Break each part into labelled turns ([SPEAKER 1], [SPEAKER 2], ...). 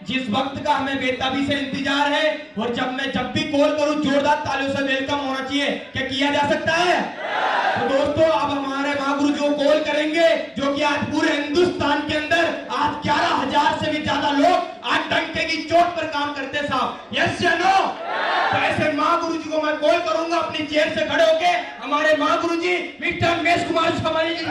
[SPEAKER 1] जिस वक्त का हमें बेताबी से इंतजार है, और जब भी कॉल करूं जोरदार तालियों से वेलकम होना चाहिए। क्या किया जा सकता है? तो दोस्तों अब हमारे महागुरु जो कॉल करेंगे, जो कि आज पूरे हिंदुस्तान के अंदर आज 11,000 से भी ज्यादा लोग आज डंके की चोट पर काम करते साहब। यस या नो? तो ऐसे महागुरु जी को मैं कॉल करूंगा अपनी चेयर से खड़े होके। हमारे महागुरु जी मिस्टर रमेश कुमार समानी जी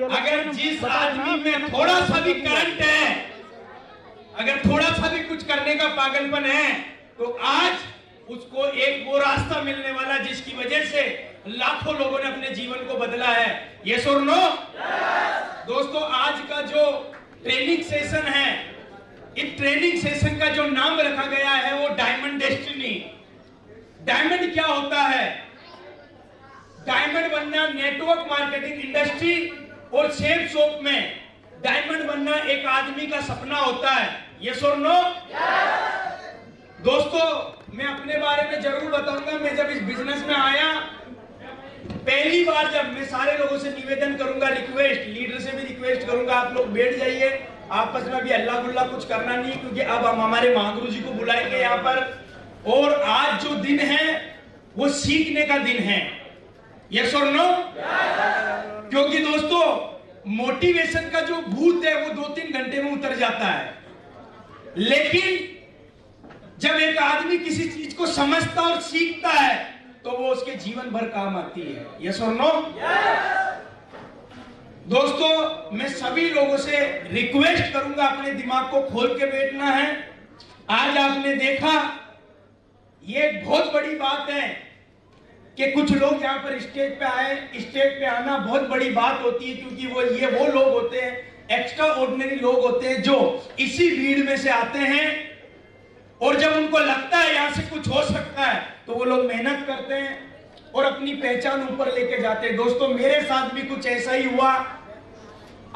[SPEAKER 1] अगर जिस आदमी में थोड़ा सा भी करंट है, अगर थोड़ा सा भी कुछ करने का पागलपन है, तो आज उसको एक वो रास्ता मिलने वाला जिसकी वजह से लाखों लोगों ने अपने जीवन को बदला है। यस और नो? दोस्तों आज का जो ट्रेनिंग सेशन है, इस ट्रेनिंग सेशन का जो नाम रखा गया है वो डायमंड डेस्टिनी। डायमंड क्या होता है? डायमंड बनना नेटवर्क मार्केटिंग इंडस्ट्री और शेप शॉप में डायमंड बनना एक आदमी का सपना होता है। यस और नो? दोस्तों मैं अपने बारे में जरूर बताऊंगा। मैं जब इस बिजनेस में आया पहली बार, जब मैं सारे लोगों से निवेदन करूंगा, रिक्वेस्ट, लीडर से भी रिक्वेस्ट करूंगा, आप लोग बैठ जाइए, आपस में भी अल्लाह गुल्ला कुछ करना नहीं, क्योंकि अब हम हमारे महागुरु जी को बुलाएंगे यहाँ पर। और आज जो दिन है वो सीखने का दिन है। यस और नो? क्योंकि दोस्तों मोटिवेशन का जो भूत है वो 2-3 घंटे में उतर जाता है, लेकिन जब एक आदमी किसी चीज को समझता और सीखता है तो वो उसके जीवन भर काम आती है। यस और नो? दोस्तों मैं सभी लोगों से रिक्वेस्ट करूंगा, अपने दिमाग को खोल के बैठना है। आज आपने देखा ये बहुत बड़ी बात है कि कुछ लोग यहाँ पर स्टेज पे आए। स्टेज पे आना बहुत बड़ी बात होती है, क्योंकि वो लोग होते हैं, एक्स्ट्रा ऑर्डिनरी लोग होते हैं, जो इसी भीड़ में से आते हैं, और जब उनको लगता है यहाँ से कुछ हो सकता है तो वो लोग मेहनत करते हैं और अपनी पहचान ऊपर लेके जाते हैं। दोस्तों मेरे साथ भी कुछ ऐसा ही हुआ।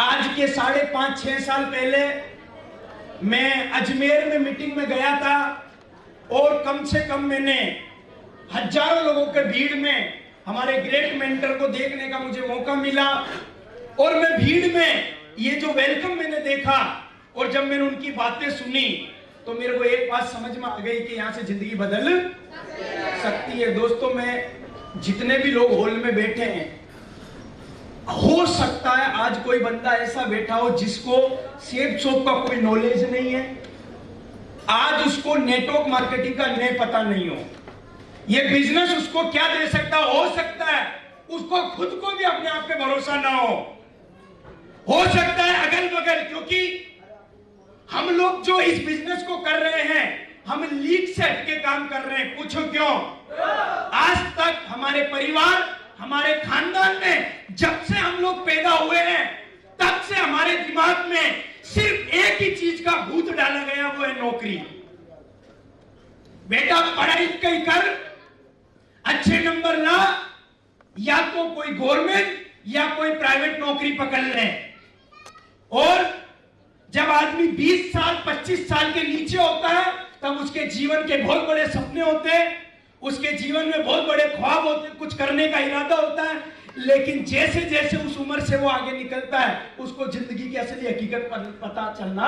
[SPEAKER 1] आज के 5.5-6 साल पहले मैं अजमेर में मीटिंग में गया था, और कम से कम मैंने हजारों लोगों के भीड़ में हमारे ग्रेट मेंटर को देखने का मुझे मौका मिला। और मैं भीड़ में ये जो वेलकम मैंने देखा, और जब मैंने उनकी बातें सुनी, तो मेरे को एक बात समझ में आ गई कि यहाँ से जिंदगी बदल सकती है। दोस्तों मैं जितने भी लोग हॉल में बैठे हैं, हो सकता है आज कोई बंदा ऐसा बैठा हो जिसको शेप शॉप का कोई नॉलेज नहीं है, आज उसको नेटवर्क मार्केटिंग का नहीं पता नहीं हो, ये बिजनेस उसको क्या दे सकता हो सकता है उसको खुद को भी अपने आप पे भरोसा ना हो सकता है अगल बगल, क्योंकि हम लोग जो इस बिजनेस को कर रहे हैं हम लीग से हटके काम कर रहे हैं। पूछो क्यों? आज तक हमारे परिवार, हमारे खानदान में जब से हम लोग पैदा हुए हैं तब से हमारे दिमाग में सिर्फ एक ही चीज का भूत डाला गया, वो है नौकरी। बेटा पढ़ाई कहीं कर, अच्छे नंबर ला, या तो कोई गवर्नमेंट या कोई प्राइवेट नौकरी पकड़ ले। और जब आदमी 20 साल 25 साल के नीचे होता है तब उसके जीवन के बहुत बड़े सपने होते हैं, उसके जीवन में बहुत बड़े ख्वाब होते हैं, कुछ करने का इरादा होता है, लेकिन जैसे जैसे उस उम्र से वो आगे निकलता है उसको जिंदगी की असली हकीकत पता चलना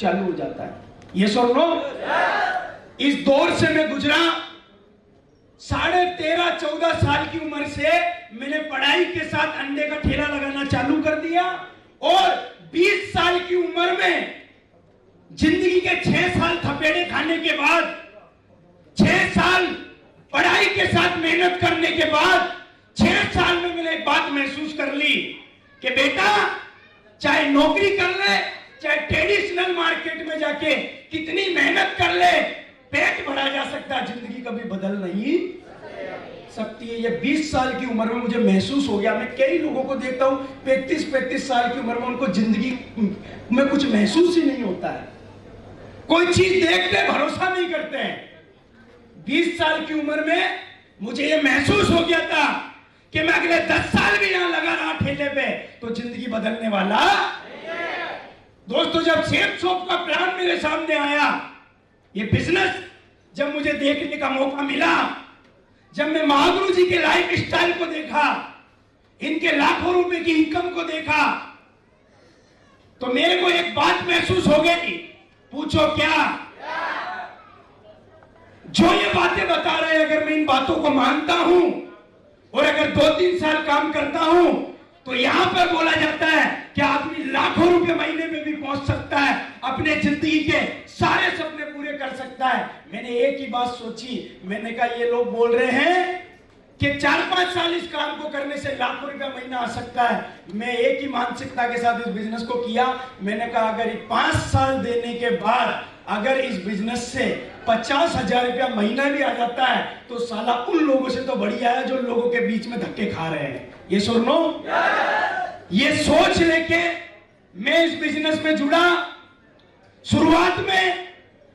[SPEAKER 1] चालू हो जाता है। ये सुन लो, इस दौर से मैं गुजरा। 13.5-14 साल की उम्र से मैंने पढ़ाई के साथ अंडे का ठेला लगाना चालू कर दिया, और 20 साल की उम्र में जिंदगी के 6 साल थपेड़े खाने के बाद, 6 साल पढ़ाई के साथ मेहनत करने के बाद, 6 साल में मैंने एक बात महसूस कर ली कि बेटा चाहे नौकरी कर ले, चाहे ट्रेडिशनल मार्केट में जाके कितनी मेहनत कर ले, पेट भरा जा सकता है, जिंदगी कभी बदल नहीं सकती है। ये 20 साल की उम्र में मुझे महसूस हो गया। मैं कई लोगों को देखता हूं 35-35 साल की उम्र में उनको जिंदगी में कुछ महसूस ही नहीं होता है, कोई चीज देखते भरोसा नहीं करते हैं। 20 साल की उम्र में मुझे ये महसूस हो गया था कि मैं अगले 10 साल भी यहां लगा रहा ठेले पे तो जिंदगी बदलने वाला। दोस्तों, जब सेफ शॉप का प्लान मेरे सामने आया, ये बिजनेस जब मुझे देखने का मौका मिला, जब मैं महागुरु जी के लाइफ स्टाइल को देखा, इनके लाखों रुपए की इनकम को देखा, तो मेरे को एक बात महसूस हो गई। पूछो क्या? जो ये बातें बता रहे हैं, अगर मैं इन बातों को मानता हूं और अगर 2-3 साल काम करता हूं, तो यहां पर बोला जाता है कि आदमी लाखों रुपए महीने में भी पहुंच सकता है, अपने जिंदगी के सारे सपने पूरे कर सकता है। मैंने एक ही बात सोची, मैंने कहा ये लोग बोल रहे हैं कि 4-5 साल इस काम को करने से लाखों रुपया महीना आ सकता है। मैं एक ही मानसिकता के साथ इस बिजनेस को किया। मैंने कहा अगर 5 साल देने के बाद अगर इस बिजनेस से 50,000 रुपया महीना भी आ जाता है, तो साला उन लोगों से तो बढ़िया है जो लोगों के बीच में धक्के खा रहे हैं। ये सुनो, ये सोच लेके मैं इस बिजनेस में जुड़ा। शुरुआत में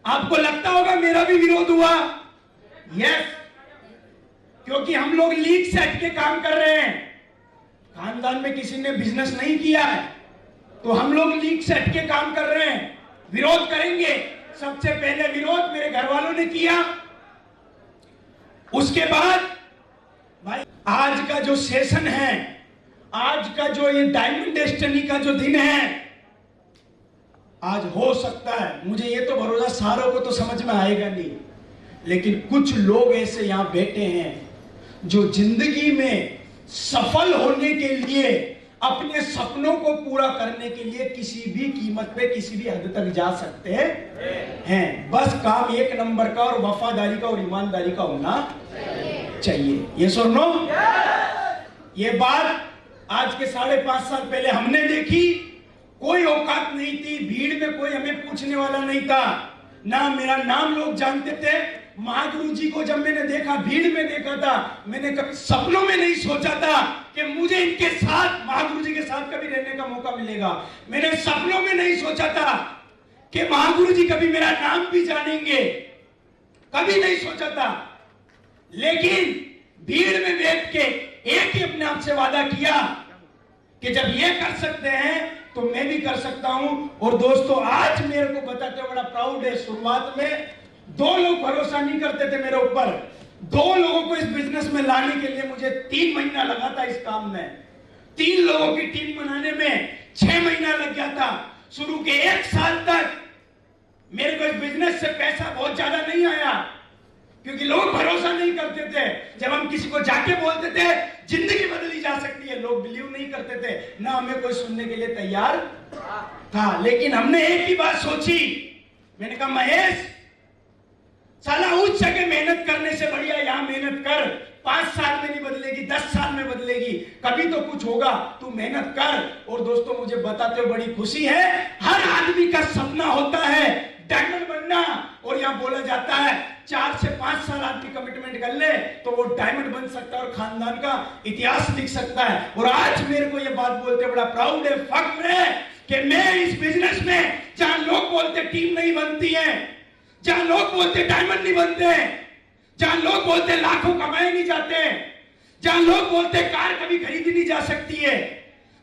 [SPEAKER 1] आपको लगता होगा मेरा भी विरोध हुआ। यस, क्योंकि हम लोग लीग से हटके काम कर रहे हैं। खानदान में किसी ने बिजनेस नहीं किया है, तो हम लोग लीग से हटके काम कर रहे हैं। विरोध करेंगे। सबसे पहले विरोध मेरे घर वालों ने किया। उसके बाद भाई आज का जो सेशन है, आज का जो ये डायमंड डेस्टिनी का जो दिन है, आज हो सकता है, मुझे ये तो भरोसा सारों को तो समझ में आएगा नहीं, लेकिन कुछ लोग ऐसे यहां बैठे हैं जो जिंदगी में सफल होने के लिए, अपने सपनों को पूरा करने के लिए किसी भी कीमत पे किसी भी हद तक जा सकते हैं। बस काम एक नंबर का और वफादारी का और ईमानदारी का होना चाहिए। ये सुनो, ये बात आज के 5.5 साल पहले हमने देखी। कोई औकात नहीं थी, भीड़ में कोई हमें पूछने वाला नहीं था, ना मेरा नाम लोग जानते थे। महागुरु जी को जब मैंने देखा, भीड़ में देखा था, मैंने कभी सपनों में नहीं सोचा था कि मुझे इनके साथ, महागुरु जी के साथ कभी रहने का मौका मिलेगा। मैंने सपनों में नहीं सोचा था कि महागुरु जी कभी मेरा नाम भी जानेंगे, कभी नहीं सोचा था। लेकिन भीड़ में बैठ के एक ही अपने आप से वादा किया कि जब ये कर सकते हैं तो मैं भी कर सकता हूं। और दोस्तों, आज मेरे को बताते बड़ा प्राउड है। शुरुआत में 2 लोग भरोसा नहीं करते थे मेरे ऊपर। 2 लोगों को इस बिजनेस में लाने के लिए मुझे 3 महीना लगा था। इस काम में 3 लोगों की टीम बनाने में 6 महीना लग गया था। शुरू के 1 साल तक मेरे को इस बिजनेस से पैसा बहुत ज्यादा नहीं आया, क्योंकि लोग भरोसा नहीं करते थे। जब हम किसी को जाके बोलते थे जिंदगी बदली जा सकती है, लोग बिलीव नहीं करते थे, ना हमें कोई सुनने के लिए तैयार था। लेकिन हमने एक ही बात सोची, मैंने कहा महेश, साला उस जगह मेहनत करने से बढ़िया यहां मेहनत कर। 5 साल में नहीं बदलेगी, 10 साल में बदलेगी, कभी तो कुछ होगा, तू मेहनत कर। और दोस्तों, मुझे बताते हुए बड़ी खुशी है, हर आदमी का सपना होता है डायमंड बनना। और यहां बोला जाता है 4 से 5 साल आदमी कमिटमेंट कर ले तो वो डायमंड बन सकता है और खानदान का इतिहास लिख सकता है। और आज मेरे को ये बात बोलते बड़ा प्राउड है, फख्र है कि मैं इस बिजनेस में, जहां लोग बोलते टीम नहीं बनती है, जहां लोग बोलते डायमंड नहीं बनते, जहां लोग बोलते लाखों कमाए नहीं जाते, जहां लोग बोलते कार कभी खरीदी नहीं जा सकती है,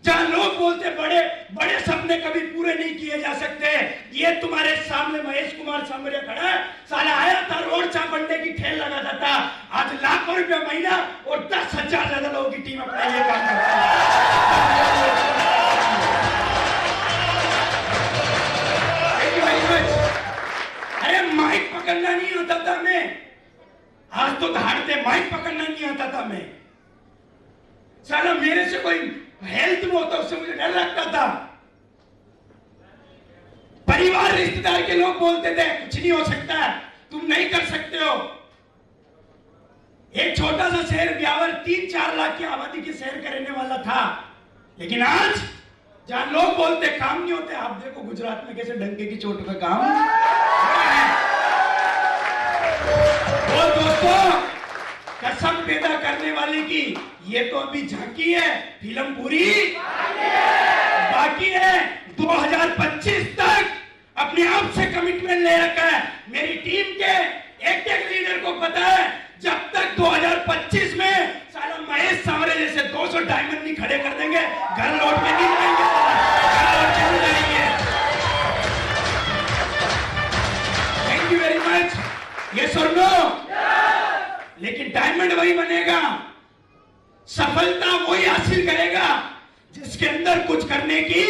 [SPEAKER 1] जहां लोग बोलते बड़े बड़े सपने कभी पूरे नहीं किए जा सकते, ये तुम्हारे सामने महेश कुमार सांवरिया खड़ा है। साला आया था, रोड चाप अंडे की ठेल लगाता था, आज लाखों रुपया महीना और 10,000 ज्यादा लोगों की टीम अपना ये काम करती है। अरे माइक पकड़ना नहीं आता था मैं, आज तो धाड़ते माइक पकड़ना नहीं आता था मैं। साला मेरे से कोई हेल्थ में होता उससे मुझे डर लगता था। परिवार रिश्तेदार के लोग बोलते थे कुछ नहीं हो सकता, तुम नहीं कर सकते हो। एक छोटा सा शहर ब्यावर 3-4 लाख की आबादी के शहर का रहने वाला था, लेकिन आज जहां लोग बोलते काम नहीं होते, आप देखो गुजरात में कैसे डंके की चोट पे काम है। और दोस्तों, कसम पैदा करने वाले की ये तो अभी झांकी है, फिल्म पूरी बाकी है। 2025 तक अपने आप से कमिटमेंट ले रखा है। मेरी टीम के एक लीडर को पता मच? यस और नो? लेकिन डायमंड वही बनेगा, सफलता वही हासिल करेगा जिसके अंदर कुछ करने की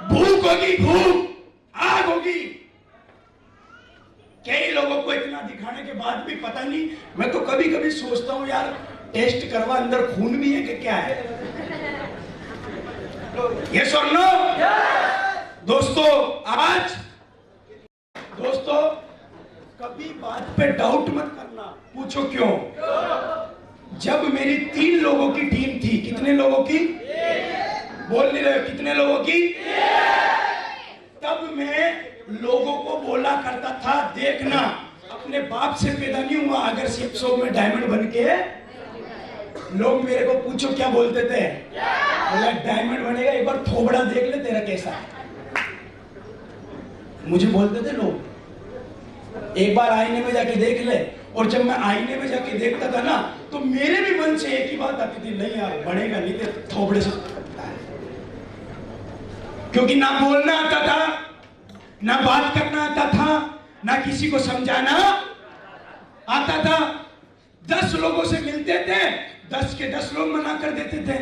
[SPEAKER 1] भूख होगी, भूख, आग होगी। कई लोगों को इतना दिखाने के बाद भी पता नहीं, मैं तो कभी कभी सोचता हूं यार टेस्ट करवा अंदर खून भी है कि क्या है। यस और नो? दोस्तों कभी बात पे डाउट मत करना, पूछो क्यों। जब मेरी 3 लोगों की टीम थी, कितने लोगों की? बोल नहीं रहे, कितने लोगों की? तब मैं लोगों को बोला करता था, देखना अपने बाप से पैदा नहीं हुआ, अगर शिप शो में डायमंड बन के लोग मेरे को पूछो क्या बोलते थे, बोला डायमंड बनेगा, एक बार थोबड़ा देख ले तेरा कैसा है। मुझे बोलते थे लोग, एक बार आईने में जाके देख ले। और जब मैं आईने में जाके देखता था ना, तो मेरे भी मन से एक ही बात आती थी, नहीं यार बढ़ेगा नहीं, थोबड़े से। क्योंकि ना बोलना आता था, ना बात करना आता था, ना किसी को समझाना आता था। 10 लोगों से मिलते थे, 10 के 10 लोग मना कर देते थे।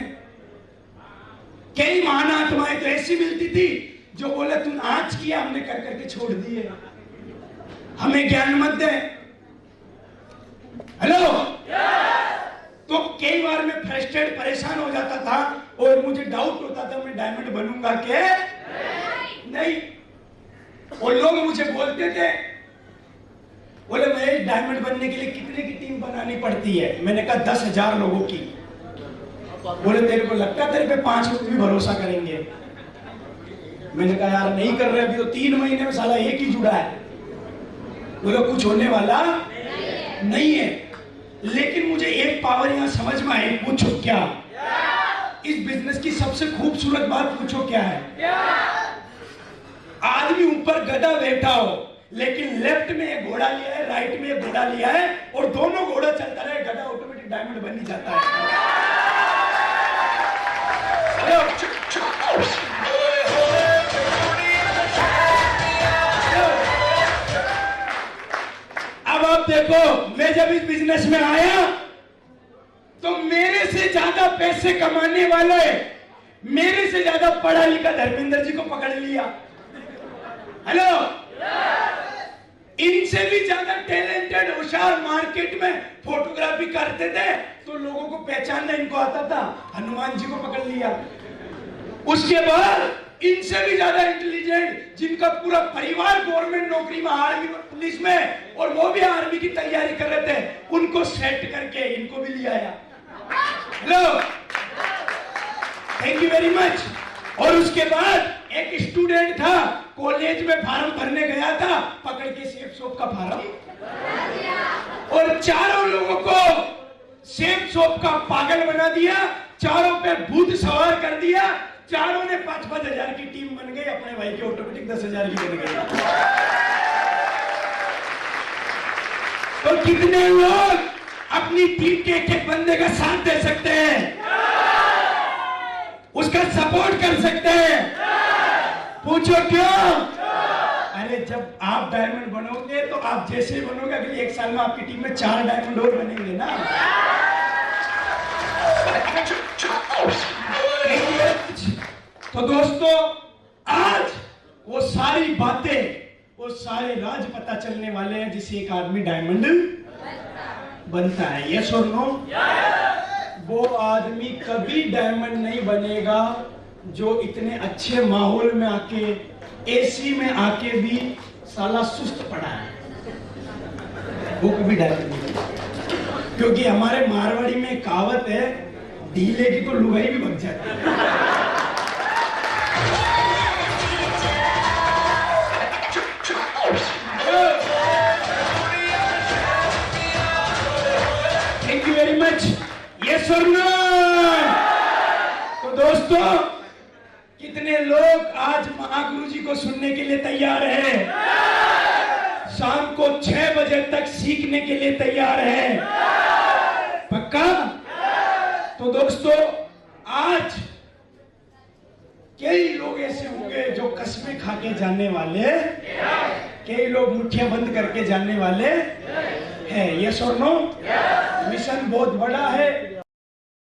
[SPEAKER 1] कई महान आत्माएं तो ऐसी मिलती थी जो बोले तुम आज किया, हमने कर करके छोड़ दिए, हमें ज्ञान मत दे। हेलो, तो कई बार मैं फ्रस्ट्रेट, परेशान हो जाता था और मुझे डाउट होता था मैं डायमंड बनूंगा के नहीं। और लोग मुझे बोलते थे, बोले मैं डायमंड बनने के लिए कितने की टीम बनानी पड़ती है? मैंने कहा 10,000 लोगों की। बोले तेरे को लगता तेरे पे 5 लोग भी भरोसा करेंगे? मैंने कहा यार नहीं कर रहे, अभी तो 3 महीने में साला एक ही जुड़ा है। बोले कुछ होने वाला नहीं है। लेकिन मुझे एक पावर यहां समझ में आई, पूछो क्या? इस बिजनेस की सबसे खूबसूरत बात पूछो क्या है? आदमी ऊपर गधा बैठा हो, लेकिन लेफ्ट में एक घोड़ा लिया है, राइट में एक घोड़ा लिया है, और दोनों घोड़ा चलता रहे, गधा ऑटोमेटिक डायमंड बन ही जाता है। अब आप देखो, मैं जब इस बिजनेस में आया तो मेरे से ज्यादा पैसे कमाने वाले, मेरे से ज्यादा पढ़ा लिखा धर्मेंद्र जी को पकड़ लिया। हेलो, इनसे भी ज्यादा टैलेंटेड, होशियार मार्केट में फोटोग्राफी करते थे तो लोगों को पहचानना इनको आता था, हनुमान जी को पकड़ लिया। उसके बाद इनसे भी ज्यादा इंटेलिजेंट, जिनका पूरा परिवार गवर्नमेंट नौकरी में, आर्मी पुलिस में, और वो भी आर्मी की तैयारी कर रहे थे, उनको सेट करके इनको भी लिया आया। Hello, thank you very much. और उसके बाद एक स्टूडेंट था, कॉलेज में फार्म भरने गया था, पकड़ के सेफ शॉप का फार्म, और चारों लोगों को सेफ शॉप का पागल बना दिया, चारों पे भूत सवार कर दिया, चारों ने 5-5 हजार की टीम बन गई, अपने भाई की ऑटोमेटिक 10,000 की बन गई। तो कितने लोग अपनी टीम के एक बंदे का साथ दे सकते हैं, उसका सपोर्ट कर सकते हैं? पूछो क्यों? अरे जब आप डायमंड बनोगे तो आप जैसे बनोगे, अगले 1 साल में आपकी टीम में 4 डायमंड और बनेंगे ना। तो दोस्तों, आज वो सारी बातें, वो सारे राज पता चलने वाले हैं जिसे एक आदमी डायमंड बनता है। यस और नो? वो आदमी कभी डायमंड नहीं बनेगा जो इतने अच्छे माहौल में आके, एसी में आके भी साला सुस्त पड़ा है, वो कभी डायमंड नहीं बनेगा। क्योंकि हमारे मारवाड़ी में कहावत है, ढीले की तो लुगाई भी भग जाती है। Thank you very much. Yes और नो? तो दोस्तों, कितने लोग आज महागुरु जी को सुनने के लिए तैयार हैं? शाम को 6 बजे तक सीखने के लिए तैयार हैं? पक्का? तो दोस्तों, आज कई लोग ऐसे होंगे जो कसमें खा के जाने वाले कई लोग मुट्ठियां बंद करके जाने वाले हैं। यस और नो? मिशन बहुत बड़ा है।